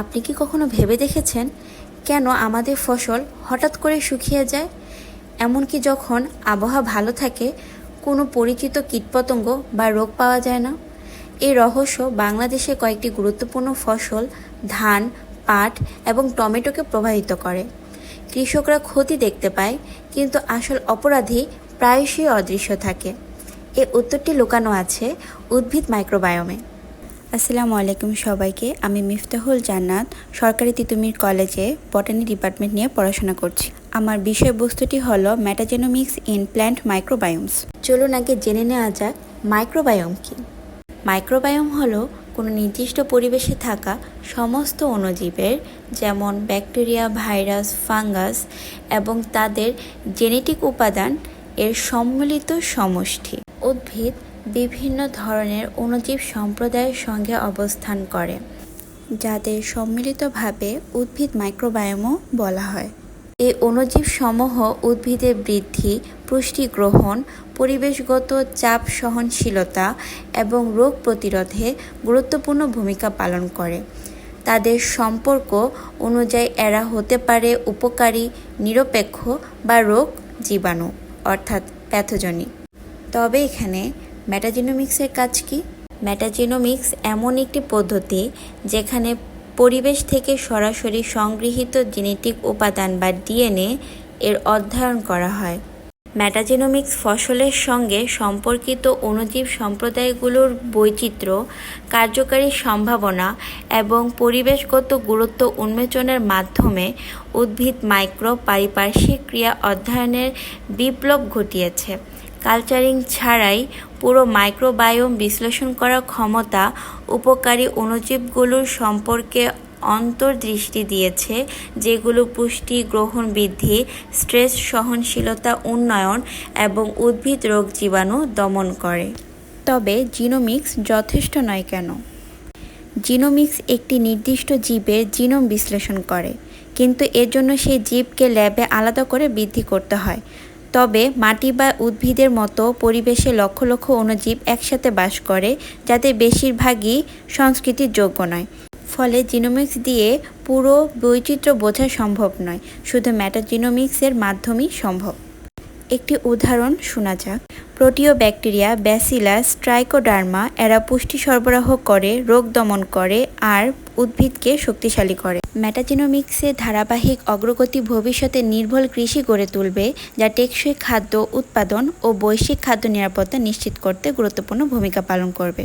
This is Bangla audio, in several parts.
আপনি কি কখনো ভেবে দেখেছেন কেন আমাদের ফসল হঠাৎ করে শুকিয়ে যায়? এমনকি যখন আবহাওয়া ভালো থাকে কোনো পরিচিত কীটপতঙ্গ বা রোগ পাওয়া যায় না। এই রহস্য বাংলাদেশে কয়েকটি গুরুত্বপূর্ণ ফসল ধান, পাট এবং টমেটোকে প্রভাবিত করে। কৃষকরা ক্ষতি দেখতে পায়, কিন্তু আসল অপরাধী প্রায়শই অদৃশ্য থাকে। এই উত্তরটি লুকানো আছে উদ্ভিদ মাইক্রোবায়োমে। আসসালামু আলাইকুম সবাইকে। আমি মিফতাহুল জান্নাত সরকারি তিতুমির কলেজে বটানি ডিপার্টমেন্ট নিয়ে পড়াশোনা করছি। আমার বিষয়বস্তুটি হলো মেটাজেনোমিক্স ইন প্ল্যান্ট মাইক্রোবায়োমস। চলুন আগে জেনে নেওয়া যাক মাইক্রোবায়োম কী। মাইক্রোবায়োম হলো কোনো নির্দিষ্ট পরিবেশে থাকা সমস্ত অণুজীবের, যেমন ব্যাকটেরিয়া, ভাইরাস, ফাঙ্গাস এবং তাদের জেনেটিক উপাদান এর সম্মিলিত সমষ্টি। উদ্ভিদ বিভিন্ন ধরনের অণুজীব সম্প্রদায়ের সঙ্গে অবস্থান করে, যাদের সম্মিলিতভাবে উদ্ভিদ মাইক্রোবায়োমও বলা হয়। এই অণুজীব সমূহ উদ্ভিদের বৃদ্ধি, পুষ্টি গ্রহণ, পরিবেশগত চাপ সহনশীলতা এবং রোগ প্রতিরোধে গুরুত্বপূর্ণ ভূমিকা পালন করে। তাদের সম্পর্ক অনুযায়ী এরা হতে পারে উপকারী, নিরপেক্ষ বা রোগ জীবাণু অর্থাৎ প্যাথোজেনিক। তবে এখানে মেটাজেনোমিক্সের কাজ কি? মেটাজেনোমিক্স এমন একটি পদ্ধতি যেখানে পরিবেশ থেকে সরাসরি সংগৃহীত জেনেটিক উপাদান বা ডিএনএ এর অধ্যয়ন করা হয়। মেটাজেনোমিক্স ফসলের সঙ্গে সম্পর্কিত অণুজীব সম্প্রদায়গুলোর বৈচিত্র্য, কার্যকারী সম্ভাবনা এবং পরিবেশগত গুরুত্ব উন্মোচনের মাধ্যমে উদ্ভিদ মাইক্রো পারিপার্শ্বিক ক্রিয়া অধ্যয়নের বিপ্লব ঘটিয়েছে। কালচারিং ছাড়াই পুরো মাইক্রোবায়োম বিশ্লেষণ করার ক্ষমতা উপকারী অণুজীবগুলোর সম্পর্কে অন্তর্দৃষ্টি দিয়েছে, যেগুলো পুষ্টি গ্রহণ বৃদ্ধি, স্ট্রেস সহনশীলতা উন্নয়ন এবং উদ্ভিদ রোগ জীবাণু দমন করে। তবে জিনোমিক্স যথেষ্ট নয় কেন? জিনোমিক্স একটি নির্দিষ্ট জীবের জিনোম বিশ্লেষণ করে, কিন্তু এর জন্য সেই জীবকে ল্যাবে আলাদা করে বৃদ্ধি করতে হয়। তবে মাটি বা উদ্ভিদের মতো পরিবেশে লক্ষ লক্ষ অণুজীব একসাথে বাস করে, যাদের বেশিরভাগই সংস্কৃতির যোগ্য নয়। ফলে জিনোমিক্স দিয়ে পুরো বৈচিত্র্য বোঝা সম্ভব নয়, শুধু মেটাজেনোমিক্সের মাধ্যমেই সম্ভব। একটি উদাহরণ শোনা যাক। প্রোটিওব্যাকটেরিয়া, ব্যাসিলাস, ট্রাইকোডার্মা এরা পুষ্টি সরবরাহ করে, রোগ দমন করে আর উদ্ভিদকে শক্তিশালী করে। মেটাজেনোমিক্সের ধারাবাহিক অগ্রগতি ভবিষ্যতে নির্ভুল কৃষি গড়ে তুলবে, যা টেকসই খাদ্য উৎপাদন ও বৈশ্বিক খাদ্য নিরাপত্তা নিশ্চিত করতে গুরুত্বপূর্ণ ভূমিকা পালন করবে।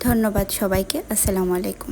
ধন্যবাদ সবাইকে। আসসালামু আলাইকুম।